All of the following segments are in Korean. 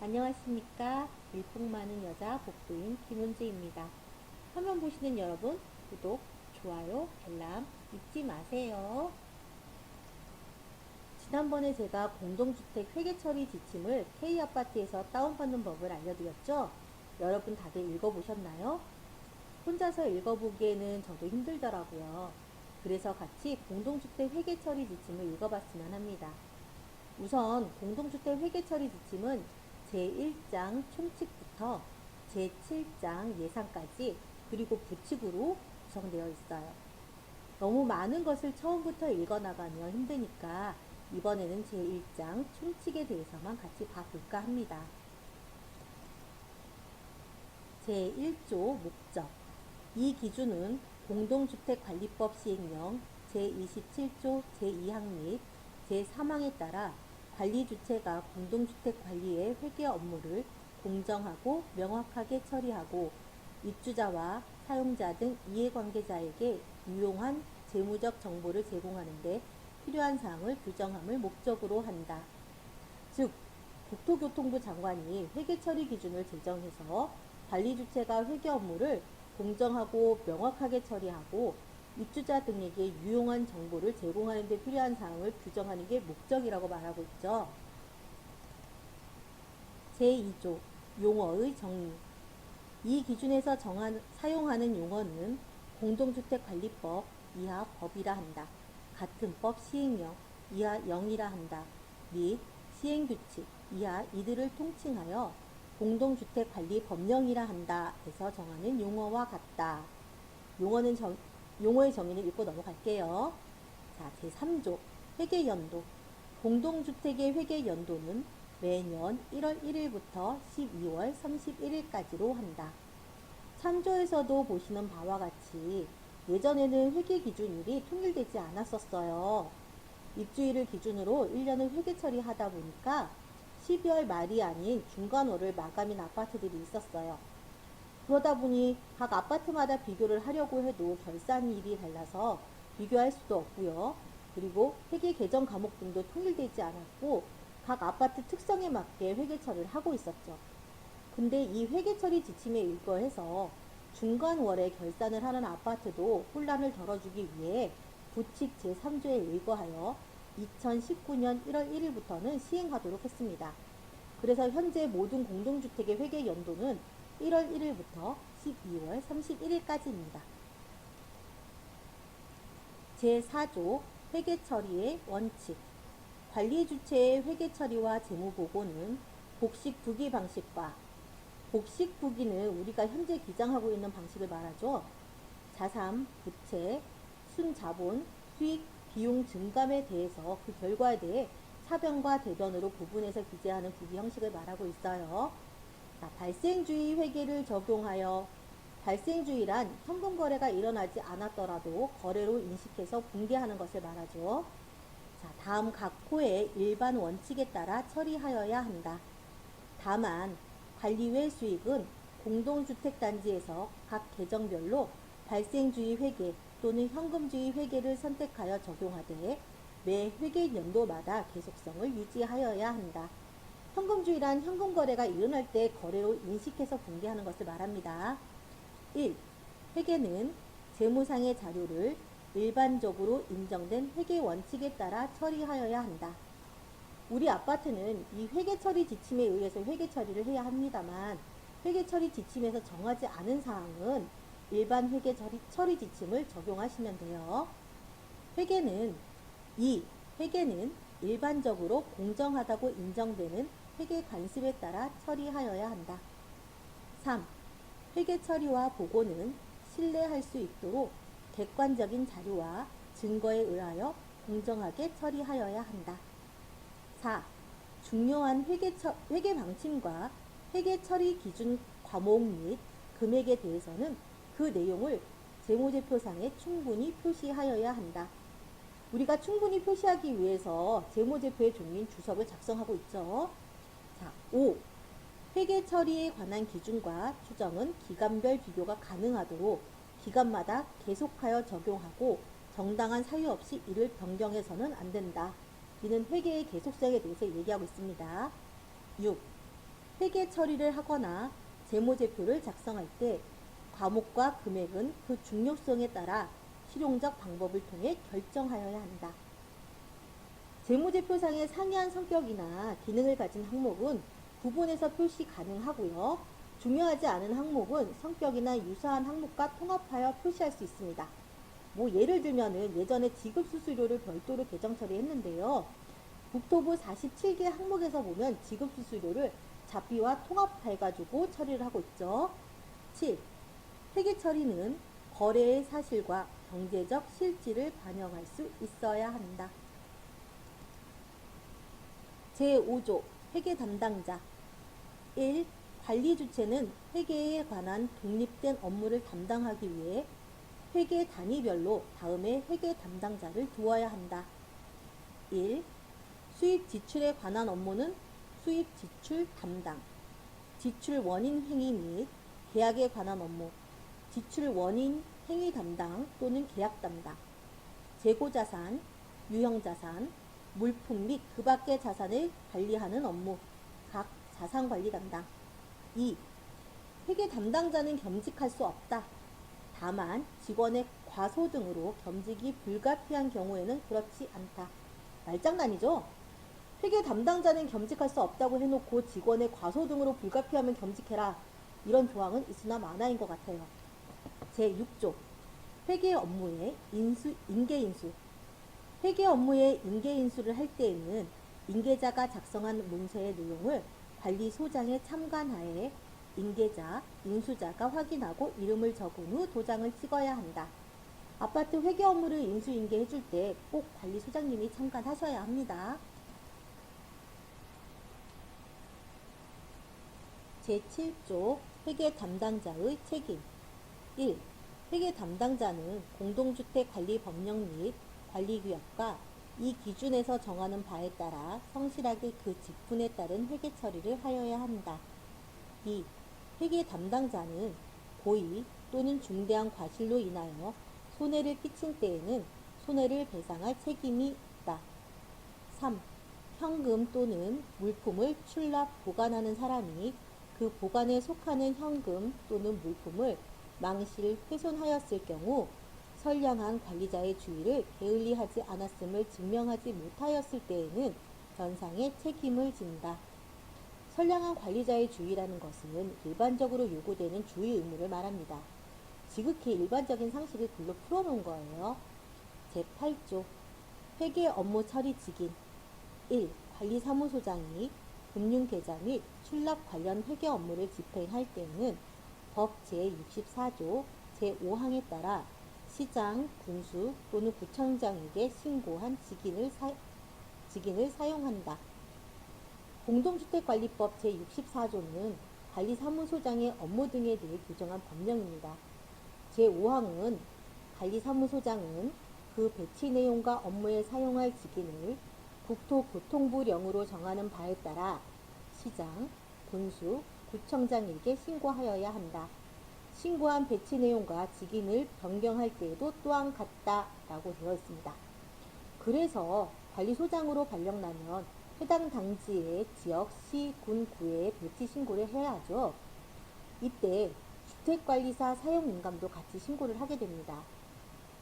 안녕하십니까. 일품 많은 여자 복부인 김은지입니다. 화면 보시는 여러분, 구독, 좋아요, 알람 잊지 마세요. 지난번에 제가 공동주택 회계처리 지침을 K아파트에서 다운받는 법을 알려드렸죠? 여러분 다들 읽어보셨나요? 혼자서 읽어보기에는 저도 힘들더라고요. 그래서 같이 공동주택 회계처리 지침을 읽어봤으면 합니다. 우선 공동주택 회계처리 지침은 제1장 총칙부터 제7장 예산까지 그리고 부칙으로 구성되어 있어요. 너무 많은 것을 처음부터 읽어나가면 힘드니까 이번에는 제1장 총칙에 대해서만 같이 봐볼까 합니다. 제1조 목적. 이 기준은 공동주택관리법 시행령 제27조 제2항 및 제3항에 따라 관리주체가 공동주택 관리의 회계 업무를 공정하고 명확하게 처리하고 입주자와 사용자 등 이해관계자에게 유용한 재무적 정보를 제공하는 데 필요한 사항을 규정함을 목적으로 한다. 즉, 국토교통부 장관이 회계처리 기준을 제정해서 관리주체가 회계 업무를 공정하고 명확하게 처리하고 입주자 등에게 유용한 정보를 제공하는 데 필요한 사항을 규정하는 게 목적이라고 말하고 있죠. 제2조 용어의 정의. 이 기준에서 사용하는 용어는 공동주택관리법 이하 법이라 한다. 같은 법 시행령 이하 0이라 한다. 및 시행규칙 이하 이들을 통칭하여 공동주택관리법령이라 한다 해서 정하는 용어와 같다. 용어의 정의는 읽고 넘어갈게요. 자, 제3조 회계연도. 공동주택의 회계연도는 매년 1월 1일부터 12월 31일까지로 한다. 참조에서도 보시는 바와 같이 예전에는 회계기준일이 통일되지 않았었어요. 입주일을 기준으로 1년을 회계 처리하다 보니까 12월 말이 아닌 중간월을 마감인 아파트들이 있었어요. 그러다 보니 각 아파트마다 비교를 하려고 해도 결산일이 달라서 비교할 수도 없고요. 그리고 회계 개정 과목 등도 통일되지 않았고 각 아파트 특성에 맞게 회계 처리를 하고 있었죠. 근데 이 회계 처리 지침에 의거해서 중간월에 결산을 하는 아파트도 혼란을 덜어주기 위해 부칙 제3조에 의거하여 2019년 1월 1일부터는 시행하도록 했습니다. 그래서 현재 모든 공동주택의 회계 연도는 1월 1일부터 12월 31일까지입니다. 제4조 회계처리의 원칙. 관리주체의 회계처리와 재무보고는 복식부기 방식과 복식부기는 우리가 현재 기장하고 있는 방식을 말하죠. 자산, 부채, 순자본, 수익, 비용 증감에 대해서 그 결과에 대해 차변과 대변으로 구분해서 기재하는 부기 형식을 말하고 있어요. 자, 발생주의 회계를 적용하여 발생주의란 현금 거래가 일어나지 않았더라도 거래로 인식해서 붕괴하는 것을 말하죠. 자, 다음 각 호의 일반 원칙에 따라 처리하여야 한다. 다만 관리 외 수익은 공동주택단지에서 각 계정별로 발생주의 회계 또는 현금주의 회계를 선택하여 적용하되 매 회계 연도마다 계속성을 유지하여야 한다. 현금주의란 현금 거래가 일어날 때 거래로 인식해서 붕괴하는 것을 말합니다. 1. 회계는 재무상의 자료를 일반적으로 인정된 회계 원칙에 따라 처리하여야 한다. 우리 아파트는 이 회계 처리 지침에 의해서 회계 처리를 해야 합니다만 회계 처리 지침에서 정하지 않은 사항은 일반 회계 처리 지침을 적용하시면 돼요. 회계는 일반적으로 공정하다고 인정되는 회계 관습에 따라 처리하여야 한다. 3. 회계 처리와 보고는 신뢰할 수 있도록 객관적인 자료와 증거에 의하여 공정하게 처리하여야 한다. 4. 중요한 회계 방침과 회계 처리 기준 과목 및 금액에 대해서는 그 내용을 재무제표상에 충분히 표시하여야 한다. 우리가 충분히 표시하기 위해서 재무제표의 종이인 주석을 작성하고 있죠. 자, 5. 회계 처리에 관한 기준과 추정은 기간별 비교가 가능하도록 기간마다 계속하여 적용하고 정당한 사유 없이 이를 변경해서는 안 된다. 이는 회계의 계속성에 대해서 얘기하고 있습니다. 6. 회계 처리를 하거나 재무제표를 작성할 때 과목과 금액은 그 중요성에 따라 실용적 방법을 통해 결정하여야 한다. 재무제표상의 상이한 성격이나 기능을 가진 항목은 구분해서 표시 가능하고요. 중요하지 않은 항목은 성격이나 유사한 항목과 통합하여 표시할 수 있습니다. 뭐 예를 들면은 예전에 지급수수료를 별도로 계정 처리했는데요. 국토부 47개 항목에서 보면 지급수수료를 잡비와 통합해가지고 처리를 하고 있죠. 7. 회계 처리는 거래의 사실과 경제적 실질을 반영할 수 있어야 한다. 제5조 회계 담당자 1. 관리 주체는 회계에 관한 독립된 업무를 담당하기 위해 회계 단위별로 다음에 회계 담당자를 두어야 한다. 1. 수입 지출에 관한 업무는 수입 지출 담당, 지출 원인 행위 및 계약에 관한 업무, 지출 원인 행위 담당 또는 계약 담당, 재고자산, 유형자산, 물품 및 그 밖의 자산을 관리하는 업무, 각 자산관리 담당. 2. 회계 담당자는 겸직할 수 없다. 다만 직원의 과소 등으로 겸직이 불가피한 경우에는 그렇지 않다. 말장난이죠? 회계 담당자는 겸직할 수 없다고 해놓고 직원의 과소 등으로 불가피하면 겸직해라. 이런 조항은 있으나 마나인 것 같아요. 제6조 회계 업무의 인계인수. 회계 업무의 인계인수를 할 때에는 인계자가 작성한 문서의 내용을 관리소장의 참관하에 인계자, 인수자가 확인하고 이름을 적은 후 도장을 찍어야 한다. 아파트 회계 업무를 인수인계 해줄 때 꼭 관리소장님이 참관하셔야 합니다. 제7조 회계 담당자의 책임 1. 회계 담당자는 공동주택관리법령 및 관리규약과 이 기준에서 정하는 바에 따라 성실하게 그 직분에 따른 회계 처리를 하여야 한다. 2. 회계 담당자는 고의 또는 중대한 과실로 인하여 손해를 끼친 때에는 손해를 배상할 책임이 있다. 3. 현금 또는 물품을 출납, 보관하는 사람이 그 보관에 속하는 현금 또는 물품을 망실, 훼손하였을 경우 선량한 관리자의 주의를 게을리하지 않았음을 증명하지 못하였을 때에는 변상의 책임을 진다. 선량한 관리자의 주의라는 것은 일반적으로 요구되는 주의 의무를 말합니다. 지극히 일반적인 상식을 글로 풀어놓은 거예요. 제8조 회계 업무 처리 직인 1. 관리사무소장이 금융계좌 및 출납 관련 회계 업무를 집행할 때는 법 제64조 제5항에 따라 시장, 군수 또는 구청장에게 신고한 직인을 사용한다. 공동주택관리법 제64조는 관리사무소장의 업무 등에 대해 규정한 법령입니다. 제5항은 관리사무소장은 그 배치 내용과 업무에 사용할 직인을 국토교통부령으로 정하는 바에 따라 시장, 군수, 구청장에게 신고하여야 한다. 신고한 배치 내용과 직인을 변경할 때에도 또한 같다라고 되어 있습니다. 그래서 관리소장으로 발령나면 해당 당지의 지역, 시, 군, 구에 배치 신고를 해야 하죠. 이때 주택관리사 사용인감도 같이 신고를 하게 됩니다.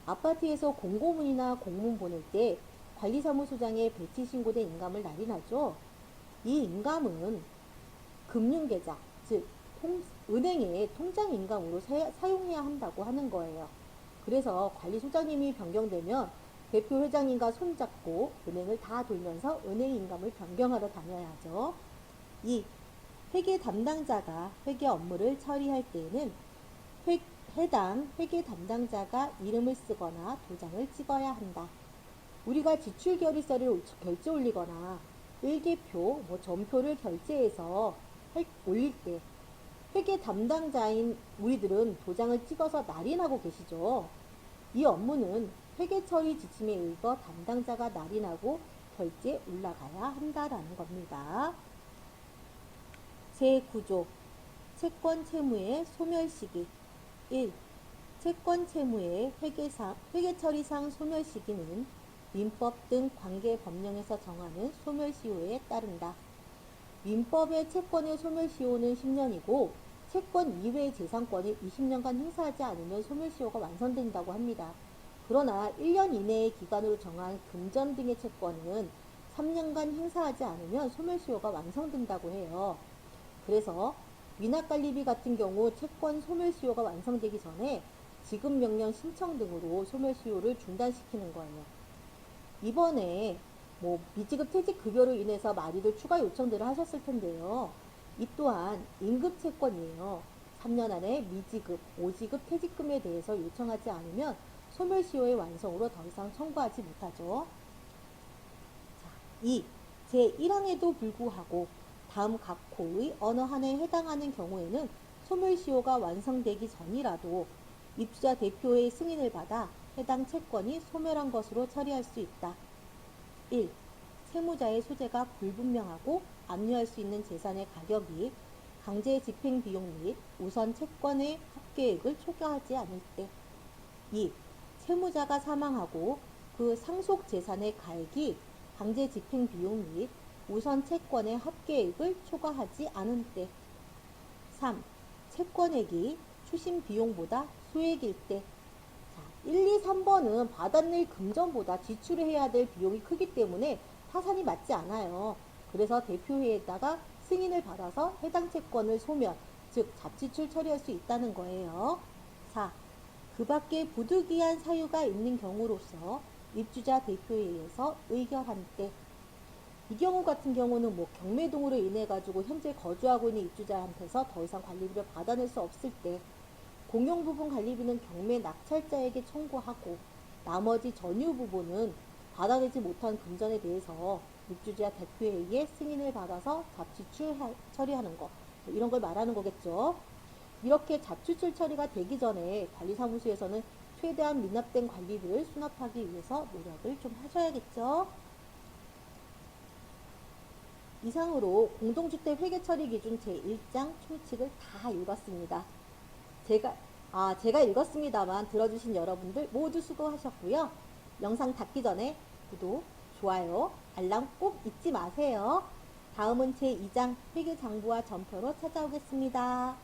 아파트에서 공고문이나 공문 보낼 때 관리사무소장에 배치 신고된 인감을 날인하죠. 이 인감은 금융계좌, 즉 은행의 통장 인감으로 사용해야 한다고 하는 거예요. 그래서 관리소장님이 변경되면 대표 회장님과 손잡고 은행을 다 돌면서 은행 인감을 변경하러 다녀야 하죠. 2. 회계 담당자가 회계 업무를 처리할 때에는 해당 회계 담당자가 이름을 쓰거나 도장을 찍어야 한다. 우리가 지출 결의서를 결제 올리거나 일기표, 전표를 결제해서 올릴 때 회계 담당자인 우리들은 도장을 찍어서 날인하고 계시죠. 이 업무는 회계 처리 지침에 의거 담당자가 날인하고 결제에 올라가야 한다라는 겁니다. 제9조 채권 채무의 소멸 시기 1. 채권 채무의 회계 처리상 소멸 시기는 민법 등 관계 법령에서 정하는 소멸 시효에 따른다. 민법의 채권의 소멸시효는 10년이고 채권 이외의 재산권을 20년간 행사하지 않으면 소멸시효가 완성된다고 합니다. 그러나 1년 이내의 기간으로 정한 금전 등의 채권은 3년간 행사하지 않으면 소멸시효가 완성된다고 해요. 그래서 위납관리비 같은 경우 채권 소멸시효가 완성되기 전에 지급명령 신청 등으로 소멸시효를 중단시키는 거예요. 이번에 미지급 퇴직급여로 인해서 많이들 추가 요청들을 하셨을 텐데요. 이 또한 임급채권이에요. 3년 안에 미지급, 오지급 퇴직금에 대해서 요청하지 않으면 소멸시효의 완성으로 더 이상 청구하지 못하죠. 자, 2. 제1항에도 불구하고 다음 각 호의 어느 한에 해당하는 경우에는 소멸시효가 완성되기 전이라도 입주자 대표의 승인을 받아 해당 채권이 소멸한 것으로 처리할 수 있다. 1. 채무자의 소재가 불분명하고 압류할 수 있는 재산의 가격이 강제 집행 비용 및 우선 채권의 합계액을 초과하지 않을 때. 2. 채무자가 사망하고 그 상속 재산의 가액이 강제 집행 비용 및 우선 채권의 합계액을 초과하지 않은 때. 3. 채권액이 추심 비용보다 소액일 때. 자, 1, 2, 3번은 받아낼 금전보다 지출해야 될 비용이 크기 때문에 타산이 맞지 않아요. 그래서 대표회에다가 승인을 받아서 해당 채권을 소멸, 즉 자치출 처리할 수 있다는 거예요. 4. 그 밖에 부득이한 사유가 있는 경우로서 입주자 대표회에서 의결한 때. 이 경우 같은 경우는 경매동으로 인해 가지고 현재 거주하고 있는 입주자한테서 더 이상 관리비를 받아낼 수 없을 때 공용부분 관리비는 경매 낙찰자에게 청구하고 나머지 전유 부분은 받아내지 못한 금전에 대해서 입주자 대표회의의 승인을 받아서 잡지출 처리하는 거, 이런 걸 말하는 거겠죠. 이렇게 잡지출 처리가 되기 전에 관리사무소에서는 최대한 미납된 관리비를 수납하기 위해서 노력을 좀 하셔야겠죠. 이상으로 공동주택 회계처리 기준 제1장 총칙을 다 읽었습니다. 제가 읽었습니다만 들어주신 여러분들 모두 수고하셨고요. 영상 닫기 전에 구독, 좋아요, 알람 꼭 잊지 마세요. 다음은 제2장 회계장부와 전표로 찾아오겠습니다.